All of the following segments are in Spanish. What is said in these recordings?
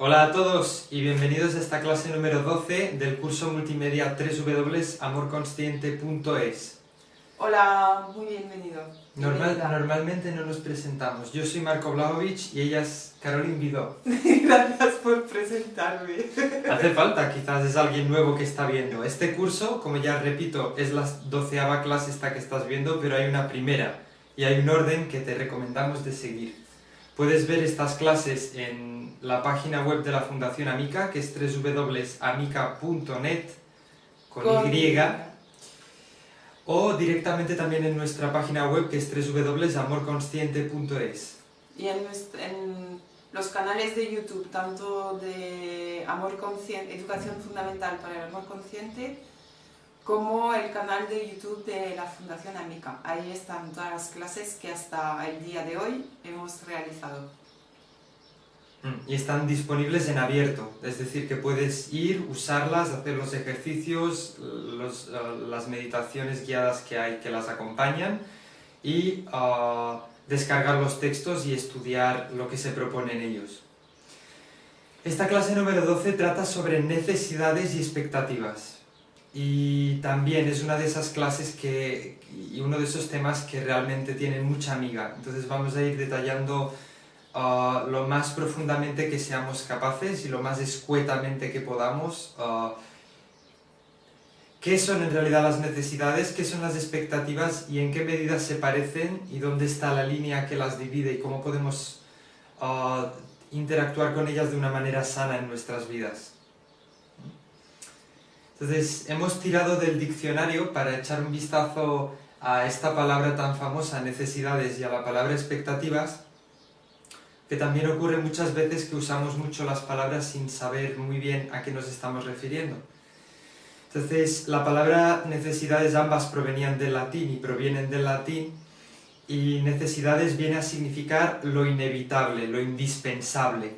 Hola a todos y bienvenidos a esta clase número 12 del curso multimedia www.amorconsciente.es. Hola, muy bienvenido. Normalmente no nos presentamos. Yo soy Marco Blaovic y ella es Caroline Vidó. Gracias por presentarme. Hace falta, quizás es alguien nuevo que está viendo. Este curso, como ya repito, es la 12ª clase esta que estás viendo, pero hay una primera y hay un orden que te recomendamos de seguir. Puedes ver estas clases en la página web de la Fundación Amica, que es www.amica.net con Y, o directamente también en nuestra página web, que es www.amorconsciente.es. Y en los canales de YouTube, tanto de Amor Consciente, Educación Fundamental para el Amor Consciente, como el canal de YouTube de la Fundación Amica. Ahí están todas las clases que hasta el día de hoy hemos realizado. Y están disponibles en abierto, es decir, que puedes ir, usarlas, hacer los ejercicios, las meditaciones guiadas que hay que las acompañan y descargar los textos y estudiar lo que se propone en ellos. Esta clase número 12 trata sobre necesidades y expectativas. Y también es una de esas clases y uno de esos temas que realmente tienen mucha amiga. Entonces vamos a ir detallando lo más profundamente que seamos capaces y lo más escuetamente que podamos. ¿Qué son en realidad las necesidades? ¿Qué son las expectativas? ¿Y en qué medida se parecen? ¿Y dónde está la línea que las divide? ¿Y cómo podemos interactuar con ellas de una manera sana en nuestras vidas? Entonces, hemos tirado del diccionario para echar un vistazo a esta palabra tan famosa, necesidades, y a la palabra expectativas, que también ocurre muchas veces que usamos mucho las palabras sin saber muy bien a qué nos estamos refiriendo. Entonces, la palabra necesidades ambas provenían del latín y provienen del latín, y necesidades viene a significar lo inevitable, lo indispensable.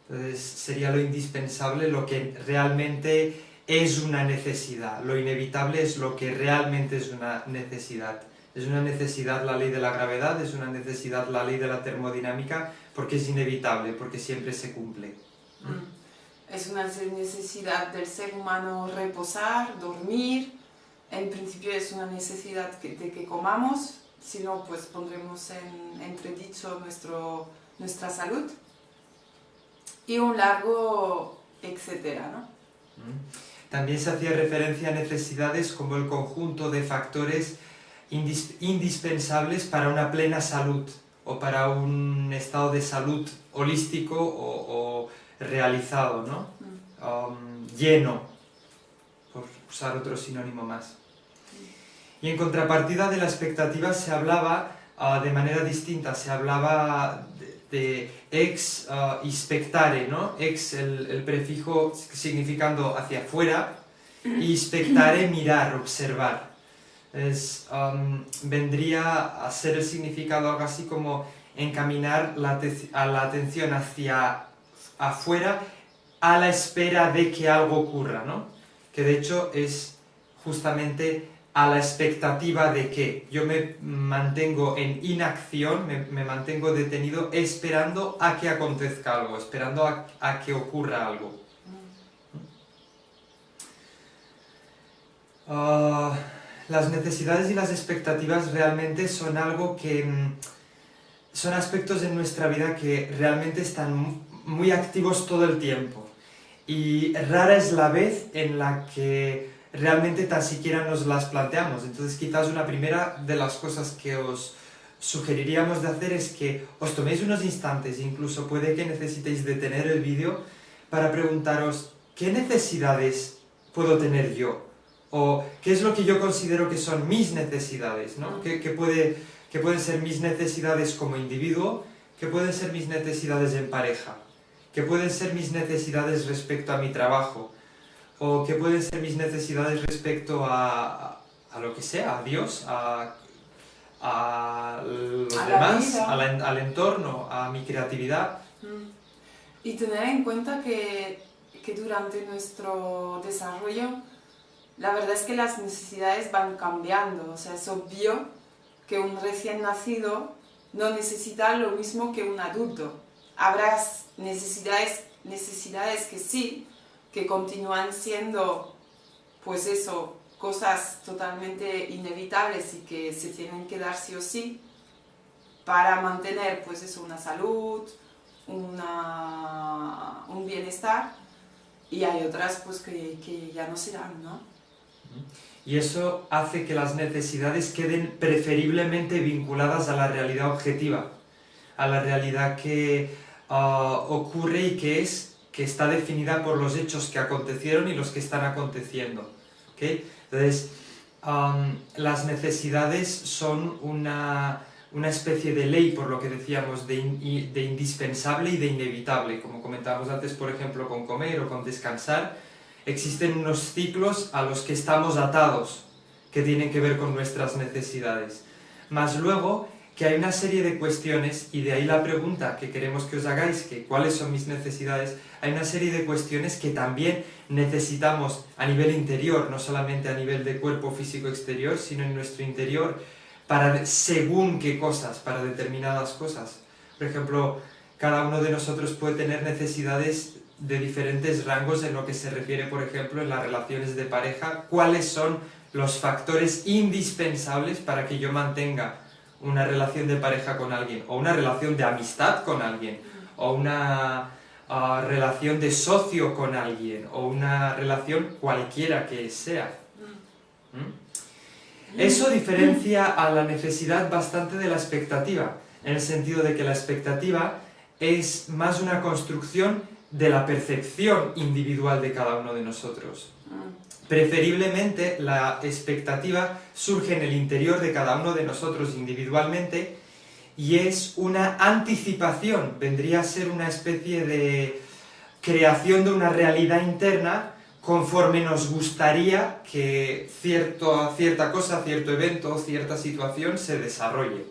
Entonces, sería lo indispensable lo que realmente es una necesidad. Lo inevitable es lo que realmente es una necesidad. Es una necesidad la ley de la gravedad, es una necesidad la ley de la termodinámica, porque es inevitable, porque siempre se cumple. Es una necesidad del ser humano reposar, dormir. En principio es una necesidad de que comamos, si no, pues pondremos en entredicho nuestra salud. Y un largo etcétera, ¿no? También se hacía referencia a necesidades como el conjunto de factores indispensables para una plena salud o para un estado de salud holístico o realizado, ¿no? Lleno, por usar otro sinónimo más. Y en contrapartida de la expectativa se hablaba de manera distinta, se hablaba de ex expectare, ¿no? Ex, el prefijo significando hacia afuera, y expectare, mirar, observar. Vendría a ser el significado algo así como encaminar a la atención hacia afuera a la espera de que algo ocurra, ¿no? Que de hecho es justamente a la expectativa de que yo me mantengo en inacción, me mantengo detenido esperando a que acontezca algo, esperando a que ocurra algo. Las necesidades y las expectativas realmente son algo que son aspectos en nuestra vida que realmente están muy activos todo el tiempo, y rara es la vez en la que realmente tan siquiera nos las planteamos. Entonces quizás una primera de las cosas que os sugeriríamos de hacer es que os toméis unos instantes, incluso puede que necesitéis detener el vídeo para preguntaros ¿qué necesidades puedo tener yo? O ¿qué es lo que yo considero que son mis necesidades, ¿no? ¿Qué pueden ser mis necesidades como individuo? ¿Qué pueden ser mis necesidades en pareja? ¿Qué pueden ser mis necesidades respecto a mi trabajo? ¿O qué pueden ser mis necesidades respecto a lo que sea, a Dios, a los demás, al entorno, a mi creatividad? Y tener en cuenta que durante nuestro desarrollo, la verdad es que las necesidades van cambiando. O sea, es obvio que un recién nacido no necesita lo mismo que un adulto. Habrá necesidades necesidades que sí, que continúan siendo, pues eso, cosas totalmente inevitables y que se tienen que dar sí o sí para mantener, pues eso, una salud, un bienestar, y hay otras pues que ya no se dan, ¿no? Y eso hace que las necesidades queden preferiblemente vinculadas a la realidad objetiva, a la realidad que ocurre y que está definida por los hechos que acontecieron y los que están aconteciendo. ¿Okay? Entonces, las necesidades son una especie de ley, por lo que decíamos, de indispensable y de inevitable. Como comentábamos antes, por ejemplo, con comer o con descansar, existen unos ciclos a los que estamos atados, que tienen que ver con nuestras necesidades. Más luego, que hay una serie de cuestiones, y de ahí la pregunta que queremos que os hagáis, que cuáles son mis necesidades, hay una serie de cuestiones que también necesitamos a nivel interior, no solamente a nivel de cuerpo físico exterior, sino en nuestro interior, para según qué cosas, para determinadas cosas. Por ejemplo, cada uno de nosotros puede tener necesidades de diferentes rangos en lo que se refiere, por ejemplo, en las relaciones de pareja, cuáles son los factores indispensables para que yo mantenga una relación de pareja con alguien, o una relación de amistad con alguien, o una relación de socio con alguien, o una relación cualquiera que sea. Eso diferencia a la necesidad bastante de la expectativa, en el sentido de que la expectativa es más una construcción de la percepción individual de cada uno de nosotros. Preferiblemente, la expectativa surge en el interior de cada uno de nosotros individualmente y es una anticipación, vendría a ser una especie de creación de una realidad interna conforme nos gustaría que cierta cosa, cierto evento, cierta situación se desarrolle.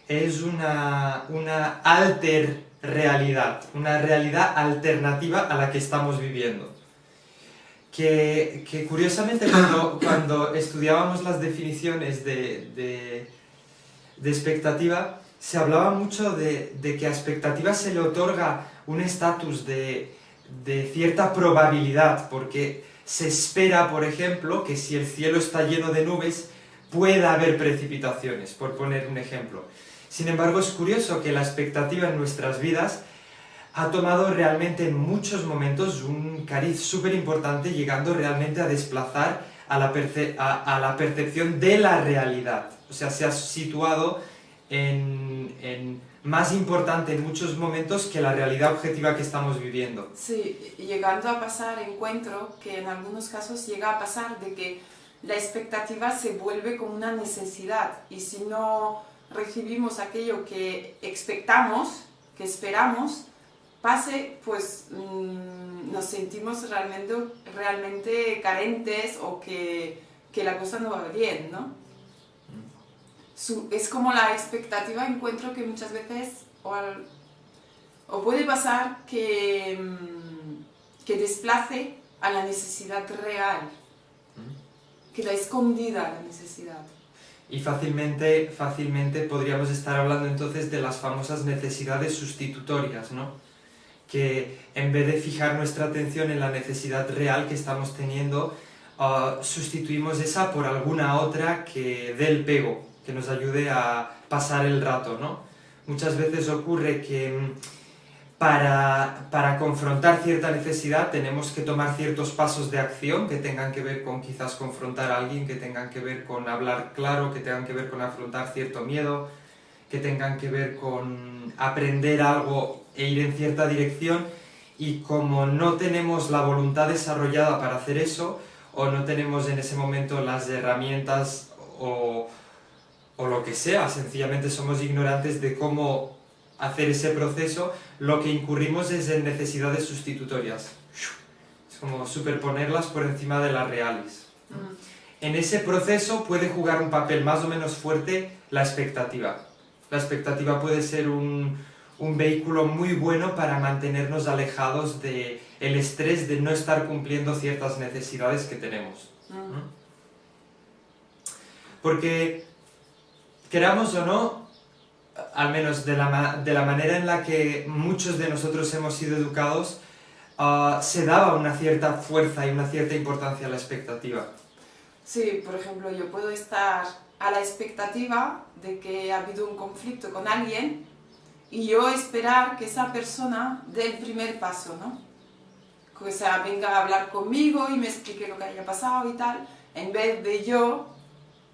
Es una realidad, una realidad alternativa a la que estamos viviendo. Que curiosamente cuando estudiábamos las definiciones de expectativa, se hablaba mucho de que a expectativa se le otorga un estatus de cierta probabilidad, porque se espera, por ejemplo, que si el cielo está lleno de nubes, pueda haber precipitaciones, por poner un ejemplo. Sin embargo, es curioso que la expectativa en nuestras vidas ha tomado realmente en muchos momentos un cariz súper importante, llegando realmente a desplazar a la percepción de la realidad. O sea, se ha situado en más importante en muchos momentos que la realidad objetiva que estamos viviendo. Sí, llegando a pasar, encuentro que en algunos casos llega a pasar de que la expectativa se vuelve como una necesidad, y si no recibimos aquello que expectamos, que esperamos, pase, pues nos sentimos realmente carentes, o que la cosa no va bien, ¿no? Es como la expectativa, encuentro que muchas veces, o puede pasar que desplace a la necesidad real, queda escondida la necesidad. Y fácilmente podríamos estar hablando entonces de las famosas necesidades sustitutorias, ¿no? Que en vez de fijar nuestra atención en la necesidad real que estamos teniendo, sustituimos esa por alguna otra que dé el pego, que nos ayude a pasar el rato, ¿no? Muchas veces ocurre que para confrontar cierta necesidad tenemos que tomar ciertos pasos de acción que tengan que ver con quizás confrontar a alguien, que tengan que ver con hablar claro, que tengan que ver con afrontar cierto miedo, que tengan que ver con aprender algo e ir en cierta dirección, y como no tenemos la voluntad desarrollada para hacer eso, o no tenemos en ese momento las herramientas o lo que sea, sencillamente somos ignorantes de cómo hacer ese proceso, lo que incurrimos es en necesidades sustitutorias. Es como superponerlas por encima de las reales. En ese proceso puede jugar un papel más o menos fuerte la expectativa. La expectativa puede ser un vehículo muy bueno para mantenernos alejados del estrés de no estar cumpliendo ciertas necesidades que tenemos. Porque, queramos o no, al menos de la manera en la que muchos de nosotros hemos sido educados, se daba una cierta fuerza y una cierta importancia a la expectativa. Sí, por ejemplo, yo puedo estar a la expectativa de que ha habido un conflicto con alguien y yo esperar que esa persona dé el primer paso, ¿no? Que sea, venga a hablar conmigo y me explique lo que haya pasado y tal, en vez de yo,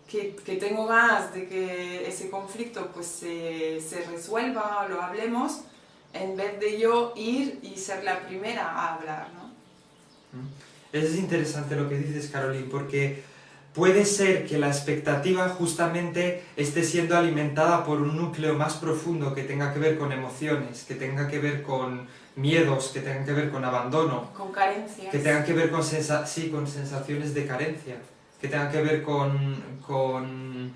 que tengo ganas de que ese conflicto pues se resuelva o lo hablemos, en vez de yo ir y ser la primera a hablar, ¿no? Es interesante lo que dices, Caroline, porque puede ser que la expectativa justamente esté siendo alimentada por un núcleo más profundo que tenga que ver con emociones, que tenga que ver con miedos, que tenga que ver con abandono, con carencias, que tenga que ver con, con sensaciones de carencia, que tenga que ver con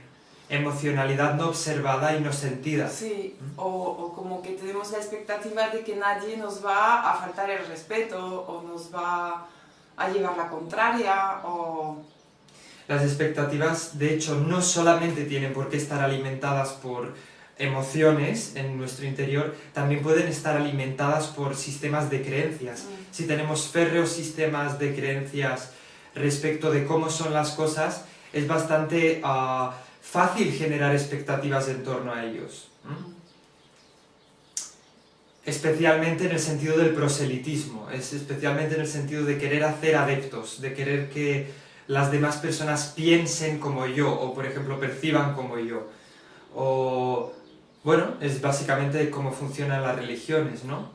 emocionalidad no observada y no sentida. Sí, o como que tenemos la expectativa de que nadie nos va a faltar el respeto o nos va a llevar la contraria o... Las expectativas, de hecho, no solamente tienen por qué estar alimentadas por emociones en nuestro interior, también pueden estar alimentadas por sistemas de creencias. Si tenemos férreos sistemas de creencias respecto de cómo son las cosas, es bastante fácil generar expectativas en torno a ellos. Especialmente en el sentido del proselitismo, especialmente en el sentido de querer hacer adeptos, de querer que las demás personas piensen como yo, o por ejemplo perciban como yo. O, bueno, es básicamente cómo funcionan las religiones, ¿no?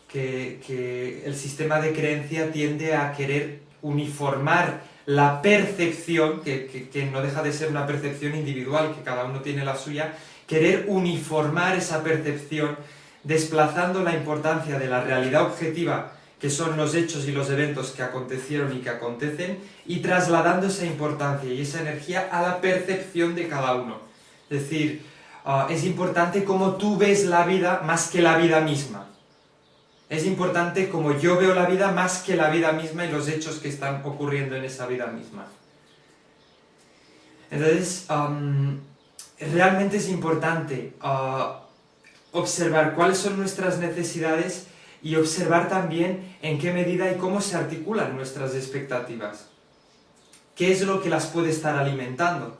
Que el sistema de creencia tiende a querer uniformar la percepción, que no deja de ser una percepción individual, que cada uno tiene la suya, querer uniformar esa percepción, desplazando la importancia de la realidad objetiva, que son los hechos y los eventos que acontecieron y que acontecen, y trasladando esa importancia y esa energía a la percepción de cada uno. Es decir, es importante cómo tú ves la vida más que la vida misma. Es importante cómo yo veo la vida más que la vida misma y los hechos que están ocurriendo en esa vida misma. Entonces, realmente es importante observar cuáles son nuestras necesidades y observar también en qué medida y cómo se articulan nuestras expectativas. ¿Qué es lo que las puede estar alimentando?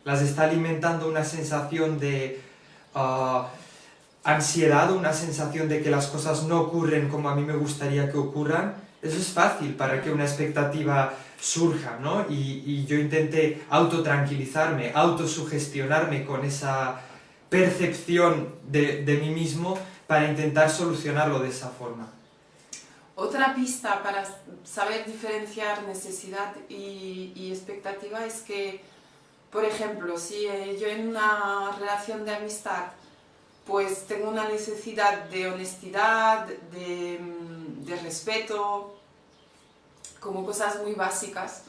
¿Las está alimentando una sensación de ansiedad, una sensación de que las cosas no ocurren como a mí me gustaría que ocurran? Eso es fácil para que una expectativa surja, ¿no? Y yo intente autotranquilizarme, autosugestionarme con esa percepción de mí mismo para intentar solucionarlo de esa forma. Otra pista para saber diferenciar necesidad y expectativa es que, por ejemplo, si yo en una relación de amistad pues tengo una necesidad de honestidad, de respeto, como cosas muy básicas,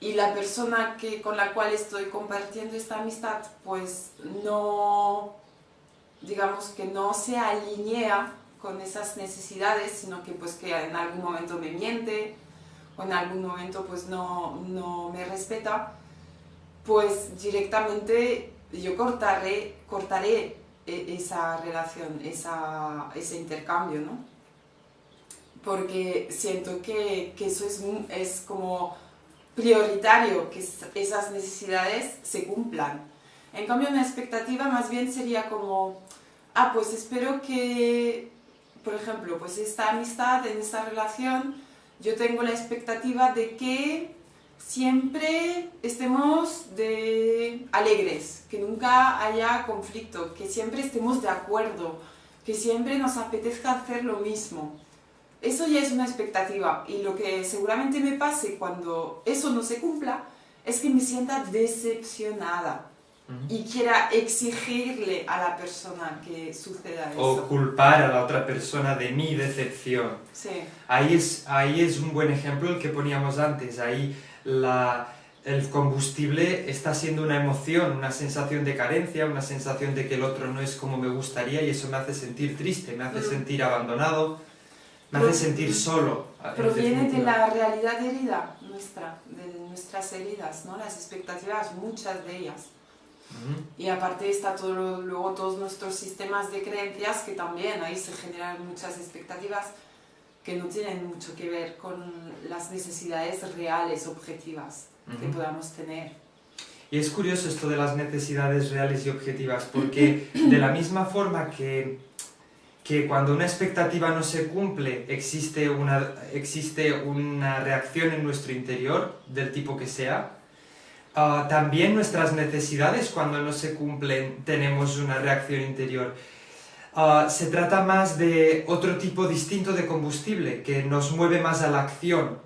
y la persona con la cual estoy compartiendo esta amistad pues no, digamos que no se alinea con esas necesidades, sino que pues que en algún momento me miente o en algún momento pues no me respeta, pues directamente yo cortaré esa relación, ese intercambio, ¿no? Porque siento que eso es como prioritario, que esas necesidades se cumplan. En cambio, una expectativa más bien sería como, pues espero que, por ejemplo, pues esta amistad, en esta relación, yo tengo la expectativa de que siempre estemos alegres, que nunca haya conflicto, que siempre estemos de acuerdo, que siempre nos apetezca hacer lo mismo. Eso ya es una expectativa, y lo que seguramente me pase cuando eso no se cumpla es que me sienta decepcionada y quiera exigirle a la persona que suceda eso. O culpar a la otra persona de mi decepción. Sí. Ahí es un buen ejemplo el que poníamos antes. Ahí el combustible está siendo una emoción, una sensación de carencia, una sensación de que el otro no es como me gustaría, y eso me hace sentir triste, me hace sentir abandonado, me hace sentir solo. Proviene de la realidad herida nuestra, de nuestras heridas, ¿no? Las expectativas, muchas de ellas. Y aparte está todo, luego todos nuestros sistemas de creencias que también ahí se generan muchas expectativas que no tienen mucho que ver con las necesidades reales, objetivas que podamos tener. Y es curioso esto de las necesidades reales y objetivas, porque de la misma forma que cuando una expectativa no se cumple existe una reacción en nuestro interior, del tipo que sea, también nuestras necesidades cuando no se cumplen tenemos una reacción interior. Se trata más de otro tipo distinto de combustible, que nos mueve más a la acción,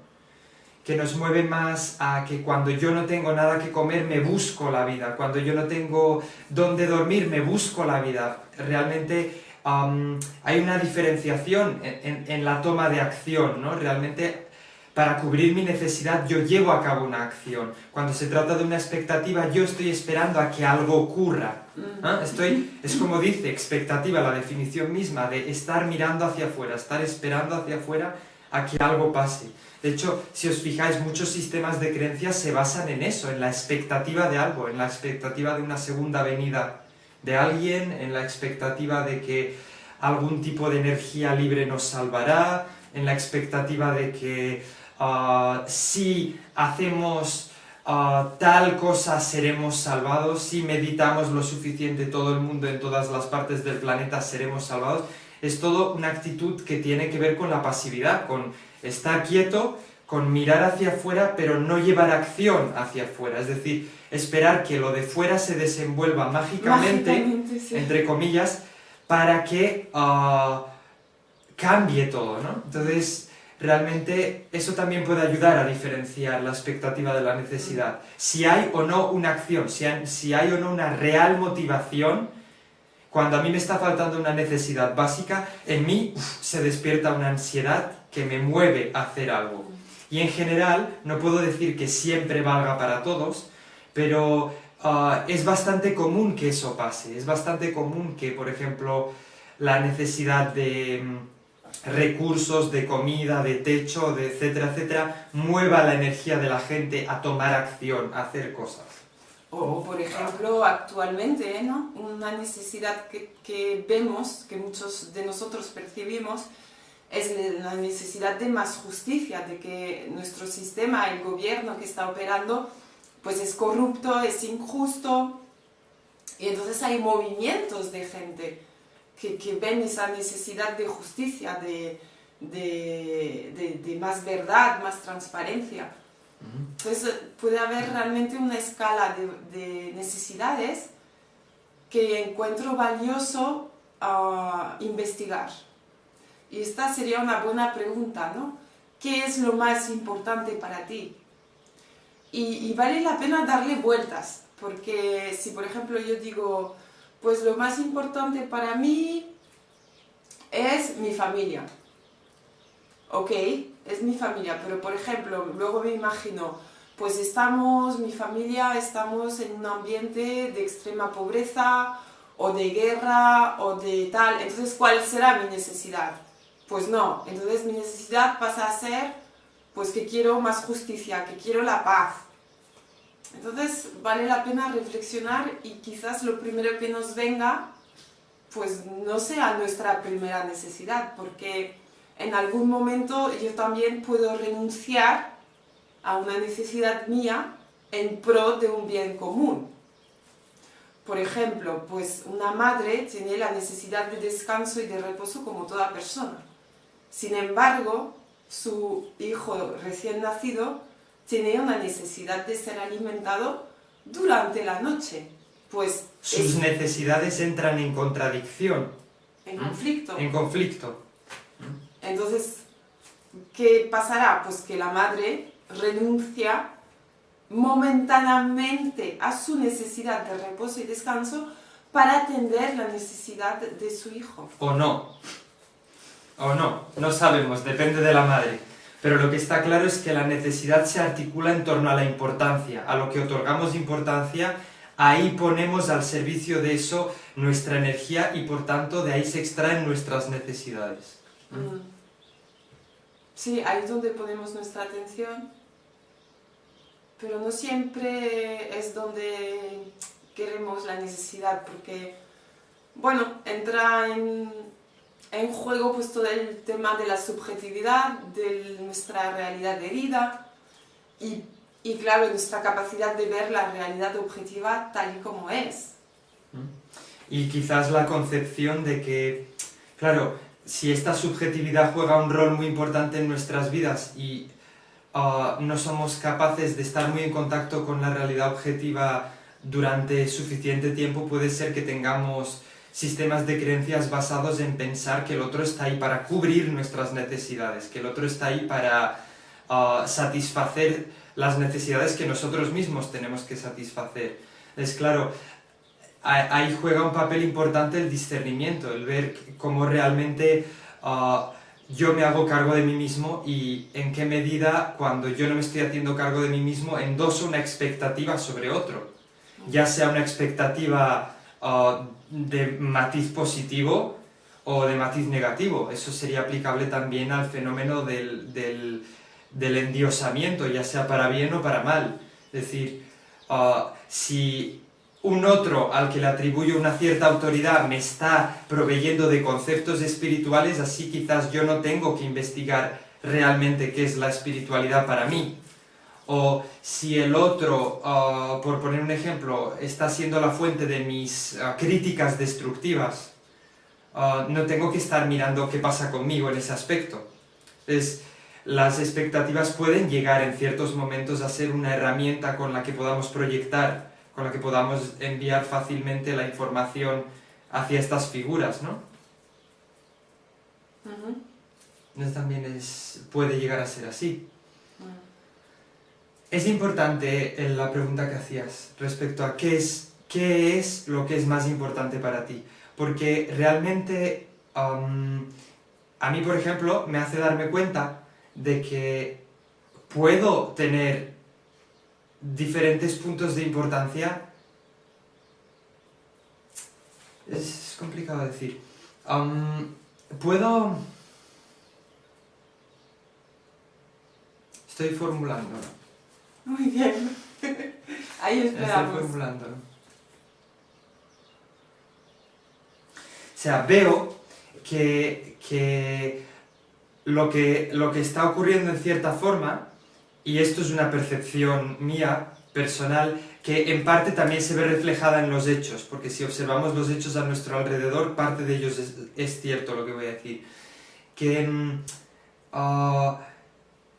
que nos mueve más a que cuando yo no tengo nada que comer me busco la vida, cuando yo no tengo dónde dormir me busco la vida. Realmente hay una diferenciación en la toma de acción, ¿no? Realmente para cubrir mi necesidad yo llevo a cabo una acción. Cuando se trata de una expectativa yo estoy esperando a que algo ocurra. Es como dice, expectativa, la definición misma de estar mirando hacia afuera, estar esperando hacia afuera a que algo pase. De hecho, si os fijáis, muchos sistemas de creencias se basan en eso, en la expectativa de algo, en la expectativa de una segunda venida de alguien, en la expectativa de que algún tipo de energía libre nos salvará, en la expectativa de que si hacemos tal cosa seremos salvados, si meditamos lo suficiente todo el mundo en todas las partes del planeta seremos salvados. Es todo una actitud que tiene que ver con la pasividad, con estar quieto, con mirar hacia afuera, pero no llevar acción hacia afuera. Es decir, esperar que lo de fuera se desenvuelva mágicamente sí. Entre comillas, para que cambie todo, ¿no? Entonces, realmente eso también puede ayudar a diferenciar la expectativa de la necesidad. Si hay o no una acción, si hay o no una real motivación. Cuando a mí me está faltando una necesidad básica, en mí se despierta una ansiedad que me mueve a hacer algo. Y en general, no puedo decir que siempre valga para todos, pero es bastante común que eso pase. Es bastante común que, por ejemplo, la necesidad de recursos, de comida, de techo, de etcétera, etcétera, mueva la energía de la gente a tomar acción, a hacer cosas. O, por ejemplo, actualmente, ¿no? Una necesidad que vemos, que muchos de nosotros percibimos, es la necesidad de más justicia, de que nuestro sistema, el gobierno que está operando, pues es corrupto, es injusto, y entonces hay movimientos de gente que ven esa necesidad de justicia, de más verdad, más transparencia. Entonces puede haber realmente una escala de necesidades que encuentro valioso investigar. Y esta sería una buena pregunta, ¿no? ¿Qué es lo más importante para ti? Y vale la pena darle vueltas, porque si por ejemplo yo digo, pues lo más importante para mí es mi familia. Ok, es mi familia, pero por ejemplo, luego me imagino, pues mi familia estamos en un ambiente de extrema pobreza, o de guerra, o de tal, entonces ¿cuál será mi necesidad? Pues no, entonces mi necesidad pasa a ser, pues que quiero más justicia, que quiero la paz. Entonces vale la pena reflexionar y quizás lo primero que nos venga, pues no sea nuestra primera necesidad, porque en algún momento yo también puedo renunciar a una necesidad mía en pro de un bien común. Por ejemplo, pues una madre tiene la necesidad de descanso y de reposo como toda persona. Sin embargo, su hijo recién nacido tiene una necesidad de ser alimentado durante la noche. Pues sus necesidades entran en contradicción. En conflicto. En conflicto. Entonces, ¿qué pasará? Pues que la madre renuncia momentáneamente a su necesidad de reposo y descanso para atender la necesidad de su hijo. O no, no sabemos, depende de la madre. Pero lo que está claro es que la necesidad se articula en torno a la importancia, a lo que otorgamos importancia, ahí ponemos al servicio de eso nuestra energía y por tanto de ahí se extraen nuestras necesidades. Sí, ahí es donde ponemos nuestra atención, pero no siempre es donde queremos la necesidad, porque, bueno, entra en juego pues todo el tema de la subjetividad, de nuestra realidad de vida y claro, nuestra capacidad de ver la realidad objetiva tal y como es. Y quizás la concepción de que, claro, si esta subjetividad juega un rol muy importante en nuestras vidas y no somos capaces de estar muy en contacto con la realidad objetiva durante suficiente tiempo, puede ser que tengamos sistemas de creencias basados en pensar que el otro está ahí para cubrir nuestras necesidades, que el otro está ahí para satisfacer las necesidades que nosotros mismos tenemos que satisfacer. Es claro, ahí juega un papel importante el discernimiento, el ver cómo realmente yo me hago cargo de mí mismo y en qué medida, cuando yo no me estoy haciendo cargo de mí mismo, endoso una expectativa sobre otro. Ya sea una expectativa de matiz positivo o de matiz negativo. Eso sería aplicable también al fenómeno del endiosamiento, ya sea para bien o para mal. Es decir, si un otro al que le atribuyo una cierta autoridad me está proveyendo de conceptos espirituales, así quizás yo no tengo que investigar realmente qué es la espiritualidad para mí. O si el otro, por poner un ejemplo, está siendo la fuente de mis críticas destructivas, no tengo que estar mirando qué pasa conmigo en ese aspecto. Entonces, las expectativas pueden llegar en ciertos momentos a ser una herramienta con la que podamos proyectar, con la que podamos enviar fácilmente la información hacia estas figuras, ¿no? Entonces también puede llegar a ser así. Es importante la pregunta que hacías respecto a qué es lo que es más importante para ti. Porque realmente a mí, por ejemplo, me hace darme cuenta de que puedo tener diferentes puntos de importancia. Es complicado decir. Estoy formulando. Muy bien. Ahí esperamos. Estoy formulando. O sea, veo que lo que está ocurriendo en cierta forma, y esto es una percepción mía, personal, que en parte también se ve reflejada en los hechos, porque si observamos los hechos a nuestro alrededor, parte de ellos es cierto lo que voy a decir, que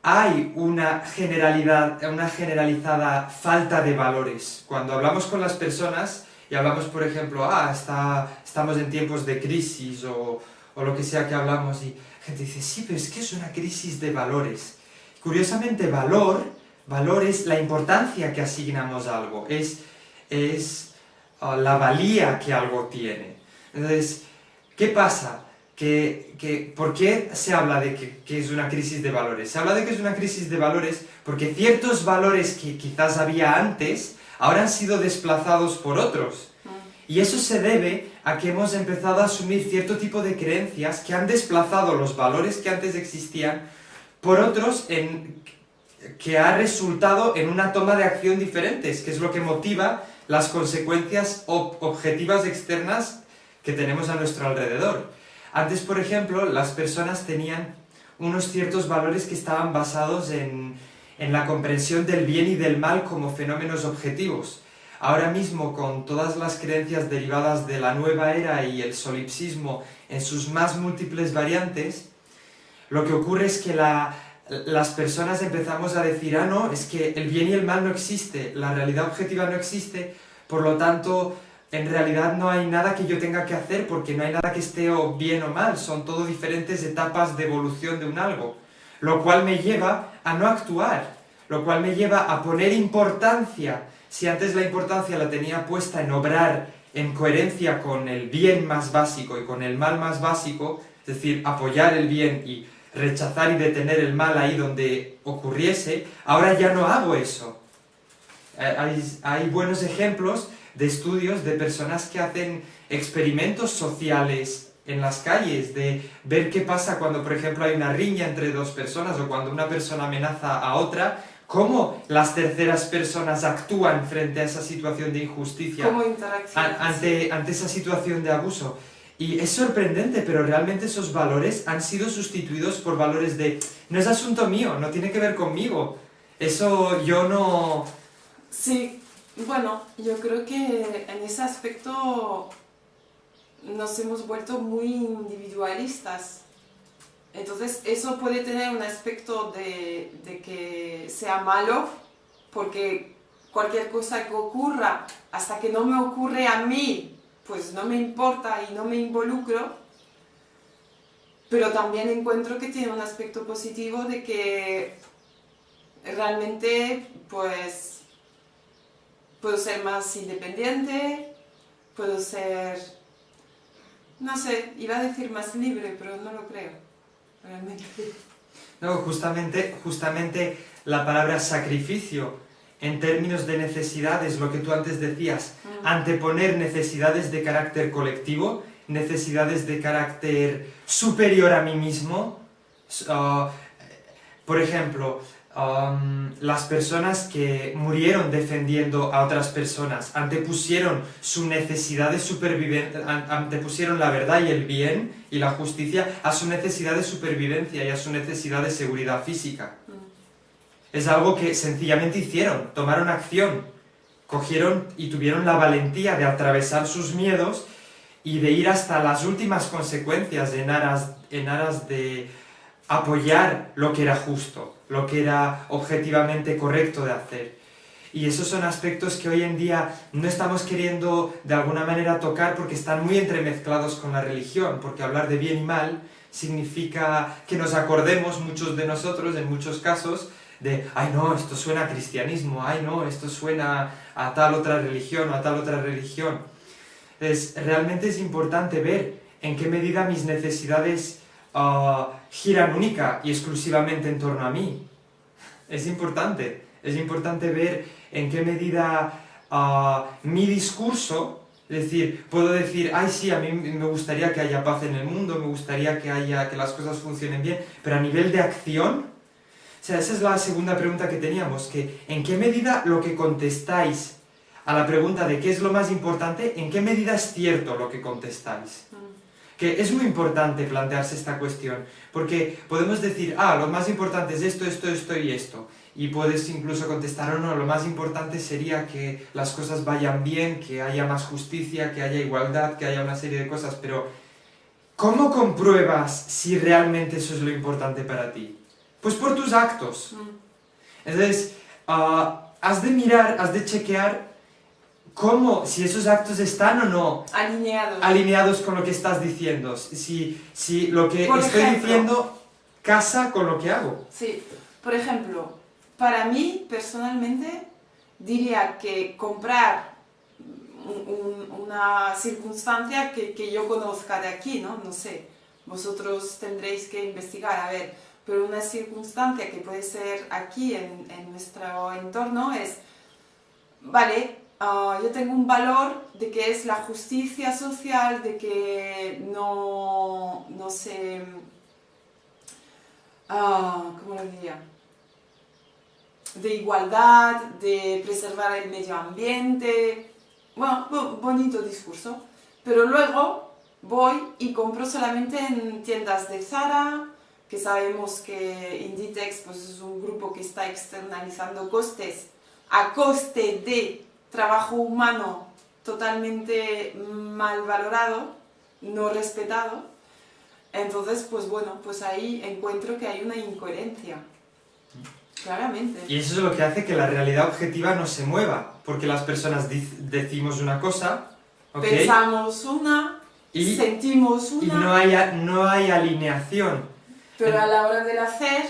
hay una generalizada falta de valores. Cuando hablamos con las personas y hablamos, por ejemplo, estamos en tiempos de crisis o lo que sea que hablamos, y la gente dice, sí, pero es que es una crisis de valores. Curiosamente, valor es la importancia que asignamos a algo, es la valía que algo tiene. Entonces, ¿qué pasa? ¿Por qué se habla de que es una crisis de valores? Se habla de que es una crisis de valores porque ciertos valores que quizás había antes ahora han sido desplazados por otros. Y eso se debe a que hemos empezado a asumir cierto tipo de creencias que han desplazado los valores que antes existían por otros que ha resultado en una toma de acción diferentes, que es lo que motiva las consecuencias objetivas externas que tenemos a nuestro alrededor. Antes, por ejemplo, las personas tenían unos ciertos valores que estaban basados en la comprensión del bien y del mal como fenómenos objetivos. Ahora mismo, con todas las creencias derivadas de la nueva era y el solipsismo en sus más múltiples variantes, lo que ocurre es que las personas empezamos a decir, no, es que el bien y el mal no existe, la realidad objetiva no existe, por lo tanto, en realidad no hay nada que yo tenga que hacer porque no hay nada que esté o bien o mal, son todo diferentes etapas de evolución de un algo, lo cual me lleva a no actuar, lo cual me lleva a poner importancia. Si antes la importancia la tenía puesta en obrar en coherencia con el bien más básico y con el mal más básico, es decir, apoyar el bien y rechazar y detener el mal ahí donde ocurriese, ahora ya no hago eso. Hay buenos ejemplos de estudios de personas que hacen experimentos sociales en las calles, de ver qué pasa cuando, por ejemplo, hay una riña entre dos personas o cuando una persona amenaza a otra, cómo las terceras personas actúan frente a esa situación de injusticia, ¿Cómo interaccionan? ante esa situación de abuso. Y es sorprendente, pero realmente esos valores han sido sustituidos por valores de no es asunto mío, no tiene que ver conmigo. Eso yo no... Sí, bueno, yo creo que en ese aspecto nos hemos vuelto muy individualistas. Entonces eso puede tener un aspecto de que sea malo, porque cualquier cosa que ocurra, hasta que no me ocurre a mí, pues no me importa y no me involucro. Pero también encuentro que tiene un aspecto positivo de que realmente pues puedo ser más independiente, puedo ser, no sé, iba a decir más libre, pero no lo creo, realmente. No, justamente la palabra sacrificio, en términos de necesidades, lo que tú antes decías, anteponer necesidades de carácter colectivo, necesidades de carácter superior a mí mismo. Por ejemplo, las personas que murieron defendiendo a otras personas antepusieron su necesidad de supervivencia, antepusieron la verdad y el bien y la justicia a su necesidad de supervivencia y a su necesidad de seguridad física. Es algo que sencillamente hicieron, tomaron acción, cogieron y tuvieron la valentía de atravesar sus miedos y de ir hasta las últimas consecuencias en aras de apoyar lo que era justo, lo que era objetivamente correcto de hacer. Y esos son aspectos que hoy en día no estamos queriendo de alguna manera tocar porque están muy entremezclados con la religión, porque hablar de bien y mal significa que nos acordemos, muchos de nosotros, en muchos casos, de ay no, esto suena a cristianismo, ay no, esto suena a tal otra religión o a tal otra religión. Entonces, realmente es importante ver en qué medida mis necesidades giran única y exclusivamente en torno a mí. Es importante ver en qué medida mi discurso, es decir, puedo decir, ay sí, a mí me gustaría que haya paz en el mundo, me gustaría que las cosas funcionen bien, pero a nivel de acción, o sea, esa es la segunda pregunta que teníamos, que en qué medida lo que contestáis a la pregunta de qué es lo más importante, en qué medida es cierto lo que contestáis. Que es muy importante plantearse esta cuestión, porque podemos decir, lo más importante es esto, esto, esto y esto, y puedes incluso contestar, no, lo más importante sería que las cosas vayan bien, que haya más justicia, que haya igualdad, que haya una serie de cosas, pero ¿cómo compruebas si realmente eso es lo importante para ti? Pues por tus actos. Entonces, has de mirar, has de chequear cómo, si esos actos están o no alineados con lo que estás diciendo, si lo que estoy diciendo casa con lo que hago. Sí, por ejemplo, para mí personalmente diría que comprar una circunstancia que yo conozca de aquí, ¿no? No sé, vosotros tendréis que investigar, a ver, pero una circunstancia que puede ser aquí en nuestro entorno es, vale, yo tengo un valor de que es la justicia social, de que no sé, ¿cómo lo diría? De igualdad, de preservar el medio ambiente, bueno, bonito discurso, pero luego voy y compro solamente en tiendas de Zara, que sabemos que Inditex pues, es un grupo que está externalizando costes a coste de trabajo humano totalmente mal valorado, no respetado. Entonces, pues bueno, pues ahí encuentro que hay una incoherencia, claramente. Y eso es lo que hace que la realidad objetiva no se mueva, porque las personas decimos una cosa, ¿okay? Pensamos una, sentimos una, y no hay alineación. Pero a la hora del hacer,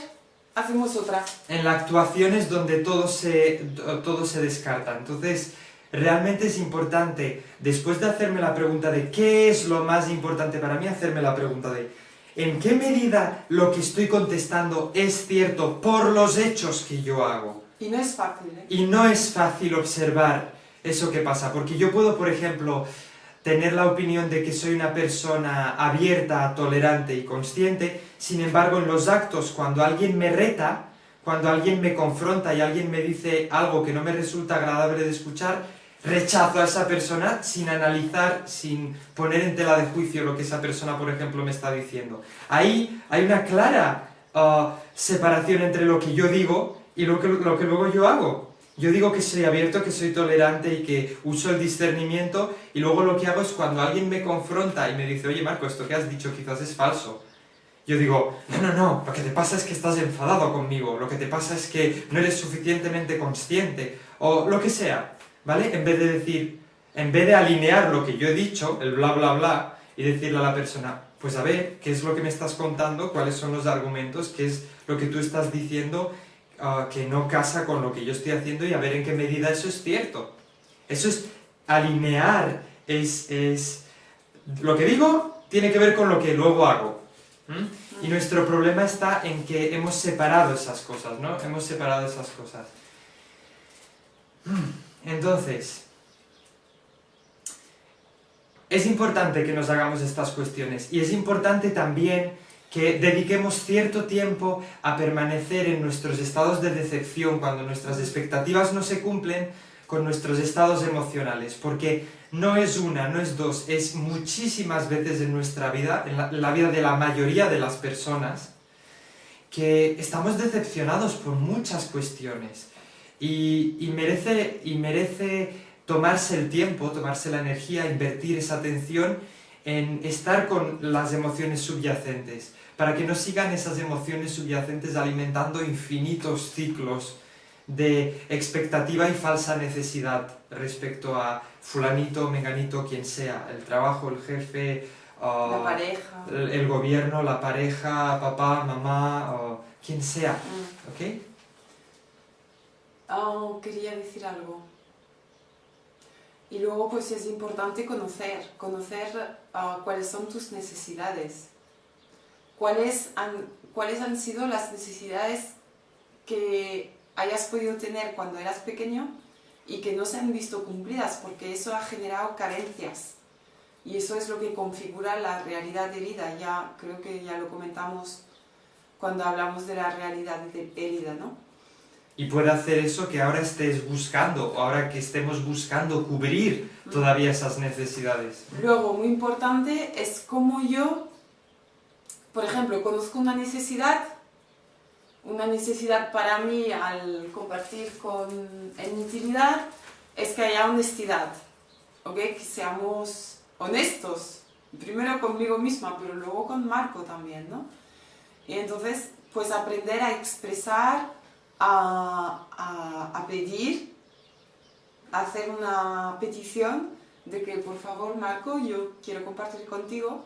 hacemos otra. En la actuación es donde todo se descarta. Entonces, realmente es importante, después de hacerme la pregunta de ¿qué es lo más importante para mí?, hacerme la pregunta de ¿en qué medida lo que estoy contestando es cierto por los hechos que yo hago? Y no es fácil, ¿eh? Y no es fácil observar eso que pasa, porque yo puedo, por ejemplo, tener la opinión de que soy una persona abierta, tolerante y consciente, sin embargo, en los actos, cuando alguien me reta, cuando alguien me confronta y alguien me dice algo que no me resulta agradable de escuchar, rechazo a esa persona sin analizar, sin poner en tela de juicio lo que esa persona, por ejemplo, me está diciendo. Ahí hay una clara separación entre lo que yo digo y lo que luego yo hago. Yo digo que soy abierto, que soy tolerante y que uso el discernimiento, y luego lo que hago es cuando alguien me confronta y me dice, oye Marco, esto que has dicho quizás es falso. Yo digo, no, lo que te pasa es que estás enfadado conmigo, lo que te pasa es que no eres suficientemente consciente, o lo que sea, ¿vale? En vez de alinear lo que yo he dicho, el bla bla bla, y decirle a la persona, pues a ver, ¿qué es lo que me estás contando? ¿Cuáles son los argumentos? ¿Qué es lo que tú estás diciendo que no casa con lo que yo estoy haciendo? Y a ver en qué medida eso es cierto. Eso es alinear, es lo que digo tiene que ver con lo que luego hago. Y nuestro problema está en que hemos separado esas cosas, ¿no? Hemos separado esas cosas. Entonces, es importante que nos hagamos estas cuestiones, y es importante también que dediquemos cierto tiempo a permanecer en nuestros estados de decepción cuando nuestras expectativas no se cumplen con nuestros estados emocionales, porque no es una, no es dos, es muchísimas veces en nuestra vida, en la vida de la mayoría de las personas, que estamos decepcionados por muchas cuestiones, y merece tomarse el tiempo, tomarse la energía, invertir esa atención en estar con las emociones subyacentes, para que no sigan esas emociones subyacentes alimentando infinitos ciclos de expectativa y falsa necesidad respecto a fulanito, menganito, quien sea, el trabajo, el jefe, la pareja, el gobierno, la pareja, papá, mamá, quien sea, ¿ok? Quería decir algo. Y luego pues es importante conocer cuáles son tus necesidades, cuáles han sido las necesidades que hayas podido tener cuando eras pequeño y que no se han visto cumplidas, porque eso ha generado carencias, y eso es lo que configura la realidad herida. Ya creo que ya lo comentamos cuando hablamos de la realidad herida, ¿no? Y puede hacer eso que ahora estés buscando, o ahora que estemos buscando cubrir todavía esas necesidades. Luego, muy importante, es cómo yo, por ejemplo, conozco una necesidad para mí al compartir en intimidad, es que haya honestidad, ¿ok? Que seamos honestos, primero conmigo misma, pero luego con Marco también, ¿no? Y entonces, pues aprender a expresar, a pedir, a hacer una petición de que por favor Marco, yo quiero compartir contigo,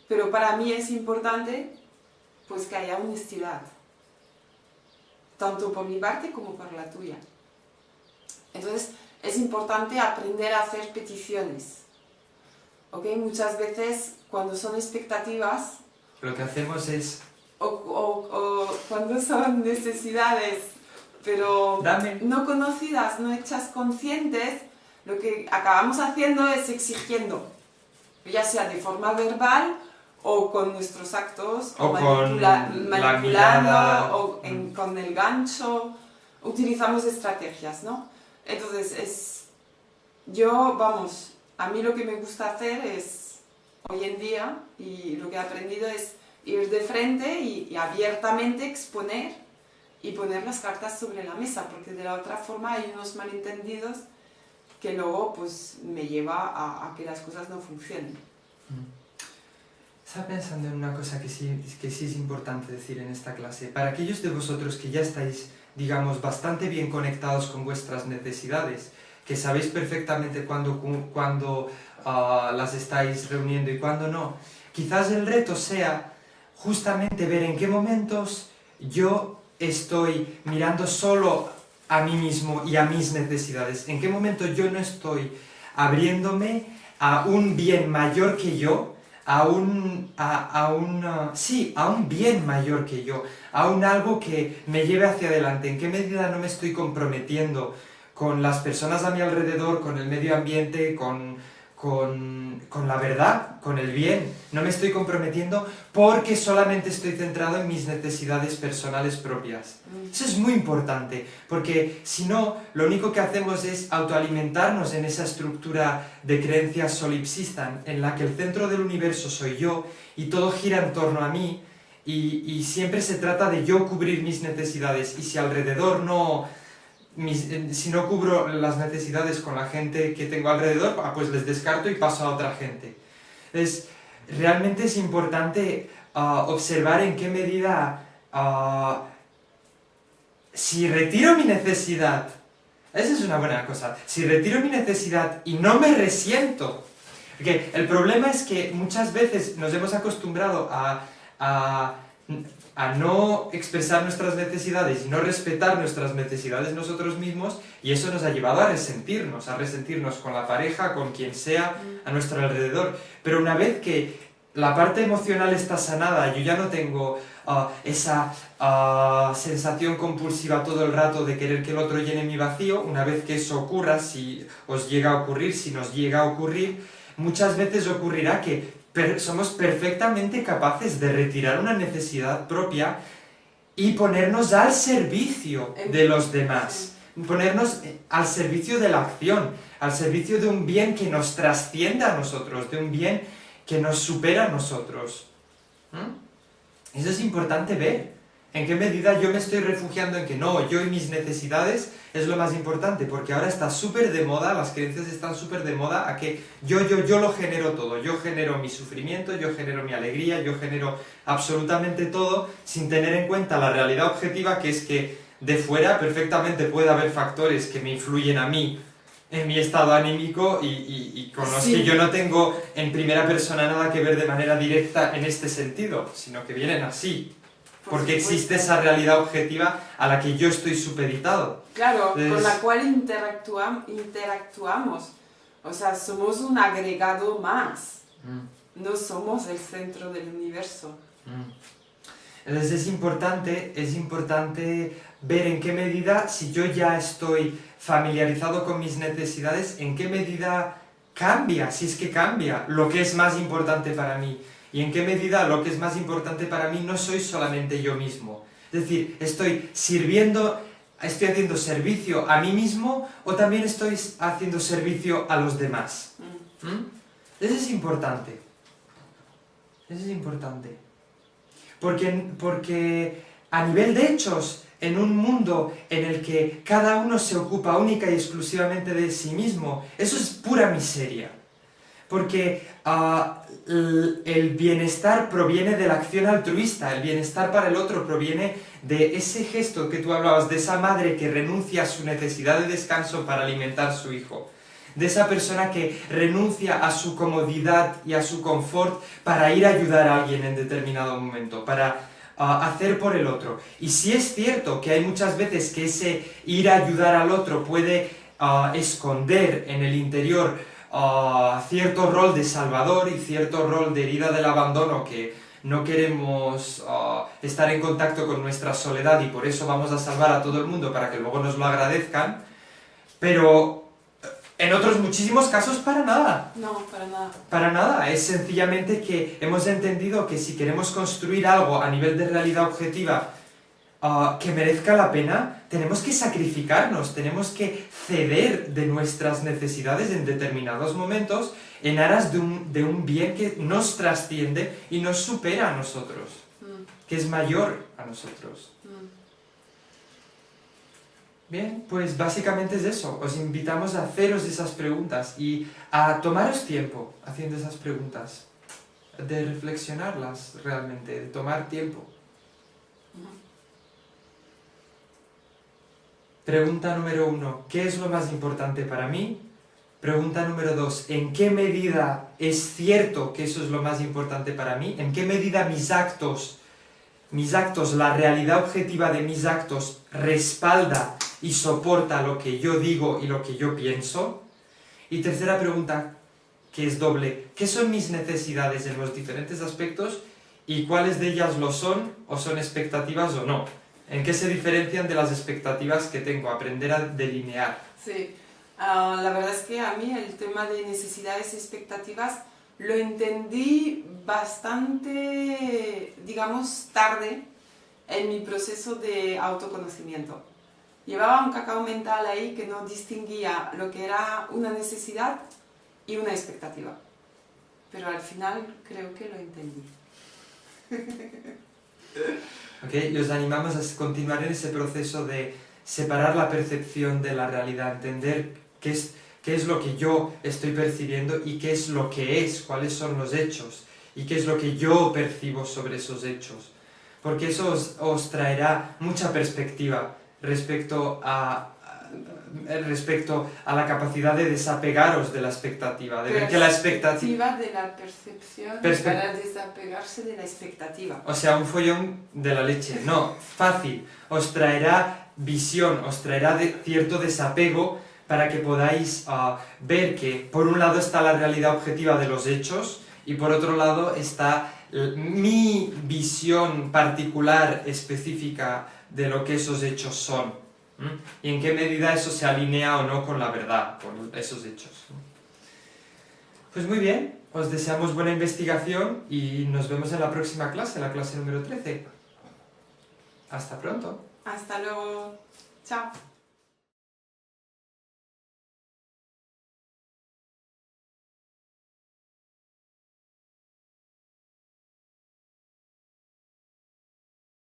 pero para mí es importante pues que haya honestidad, tanto por mi parte como por la tuya. Entonces es importante aprender a hacer peticiones, ¿ok? Muchas veces cuando son expectativas, lo que hacemos es o cuando son necesidades, pero no conocidas, no hechas conscientes, lo que acabamos haciendo es exigiendo, ya sea de forma verbal o con nuestros actos, o manipulando, o con el gancho, utilizamos estrategias, ¿no? Entonces, a mí lo que me gusta hacer es, hoy en día, y lo que he aprendido es ir de frente y abiertamente exponer y poner las cartas sobre la mesa, porque de la otra forma hay unos malentendidos que luego pues me lleva a que las cosas no funcionen. Estaba pensando en una cosa que sí es importante decir en esta clase. Para aquellos de vosotros que ya estáis, digamos, bastante bien conectados con vuestras necesidades, que sabéis perfectamente cuándo las estáis reuniendo y cuándo no, quizás el reto sea justamente ver en qué momentos yo estoy mirando solo a mí mismo y a mis necesidades, en qué momento yo no estoy abriéndome a un bien mayor que yo, a un bien mayor que yo, a un algo que me lleve hacia adelante, en qué medida no me estoy comprometiendo con las personas a mi alrededor, con el medio ambiente, con con la verdad, con el bien. No me estoy comprometiendo porque solamente estoy centrado en mis necesidades personales propias. Eso es muy importante, porque si no, lo único que hacemos es autoalimentarnos en esa estructura de creencias solipsistas en la que el centro del universo soy yo y todo gira en torno a mí y siempre se trata de yo cubrir mis necesidades, y si alrededor si no cubro las necesidades con la gente que tengo alrededor, pues les descarto y paso a otra gente. Entonces, realmente es importante observar en qué medida, si retiro mi necesidad, esa es una buena cosa, si retiro mi necesidad y no me resiento, porque el problema es que muchas veces nos hemos acostumbrado a no expresar nuestras necesidades y no respetar nuestras necesidades nosotros mismos, y eso nos ha llevado a resentirnos con la pareja, con quien sea a nuestro alrededor. Pero una vez que la parte emocional está sanada, yo ya no tengo esa sensación compulsiva todo el rato de querer que el otro llene mi vacío. Una vez que eso ocurra, si nos llega a ocurrir, muchas veces ocurrirá que somos perfectamente capaces de retirar una necesidad propia y ponernos al servicio de los demás, ponernos al servicio de la acción, al servicio de un bien que nos trasciende a nosotros, de un bien que nos supera a nosotros. Eso es importante ver. ¿En qué medida yo me estoy refugiando en que no, yo y mis necesidades es lo más importante? Porque ahora está súper de moda, las creencias están súper de moda a que yo lo genero todo. Yo genero mi sufrimiento, yo genero mi alegría, yo genero absolutamente todo sin tener en cuenta la realidad objetiva, que es que de fuera perfectamente puede haber factores que me influyen a mí en mi estado anímico y con los que yo no tengo en primera persona nada que ver de manera directa en este sentido, sino que vienen así. Porque existe esa realidad objetiva a la que yo estoy supeditado. Claro, con la cual interactuamos. O sea, somos un agregado más. No somos el centro del universo. Entonces es importante ver en qué medida, si yo ya estoy familiarizado con mis necesidades, en qué medida cambia, si es que cambia, lo que es más importante para mí. Y en qué medida lo que es más importante para mí no soy solamente yo mismo. Es decir, estoy haciendo servicio a mí mismo, o también estoy haciendo servicio a los demás. Eso es importante. Eso es importante. Porque a nivel de hechos, en un mundo en el que cada uno se ocupa única y exclusivamente de sí mismo, eso es pura miseria. Porque el bienestar proviene de la acción altruista, el bienestar para el otro proviene de ese gesto que tú hablabas, de esa madre que renuncia a su necesidad de descanso para alimentar a su hijo, de esa persona que renuncia a su comodidad y a su confort para ir a ayudar a alguien en determinado momento, para hacer por el otro. Y sí es cierto que hay muchas veces que ese ir a ayudar al otro puede esconder en el interior cierto rol de salvador y cierto rol de herida del abandono, que no queremos estar en contacto con nuestra soledad y por eso vamos a salvar a todo el mundo para que luego nos lo agradezcan, pero en otros muchísimos casos para nada. No, para nada. Para nada, es sencillamente que hemos entendido que si queremos construir algo a nivel de realidad objetiva que merezca la pena, tenemos que sacrificarnos, tenemos que ceder de nuestras necesidades en determinados momentos en aras de un bien que nos trasciende y nos supera a nosotros, que es mayor a nosotros. Bien, pues básicamente es eso. Os invitamos a haceros esas preguntas y a tomaros tiempo haciendo esas preguntas, de reflexionarlas realmente, de tomar tiempo. Pregunta número 1, ¿qué es lo más importante para mí? Pregunta número 2, ¿en qué medida es cierto que eso es lo más importante para mí? ¿En qué medida mis actos, la realidad objetiva de mis actos respalda y soporta lo que yo digo y lo que yo pienso? Y tercera pregunta, que es doble, ¿qué son mis necesidades en los diferentes aspectos y cuáles de ellas lo son o son expectativas o no? ¿En qué se diferencian de las expectativas que tengo? Aprender a delinear. Sí, La verdad es que a mí el tema de necesidades y expectativas lo entendí bastante, digamos, tarde en mi proceso de autoconocimiento. Llevaba un cacao mental ahí que no distinguía lo que era una necesidad y una expectativa. Pero al final creo que lo entendí. Okay, y os animamos a continuar en ese proceso de separar la percepción de la realidad, entender qué es lo que yo estoy percibiendo y qué es lo que es, cuáles son los hechos y qué es lo que yo percibo sobre esos hechos. Porque eso os traerá mucha perspectiva respecto a la capacidad de desapegaros de la expectativa, de ver que la expectativa... de la percepción para desapegarse de la expectativa. O sea, un follón de la leche. No, fácil. Os traerá visión, os traerá cierto desapego para que podáis ver que por un lado está la realidad objetiva de los hechos y por otro lado está mi visión particular, específica de lo que esos hechos son. Y en qué medida eso se alinea o no con la verdad, con esos hechos. Pues muy bien, os deseamos buena investigación y nos vemos en la próxima clase, la clase número 13. Hasta pronto. Hasta luego. Chao.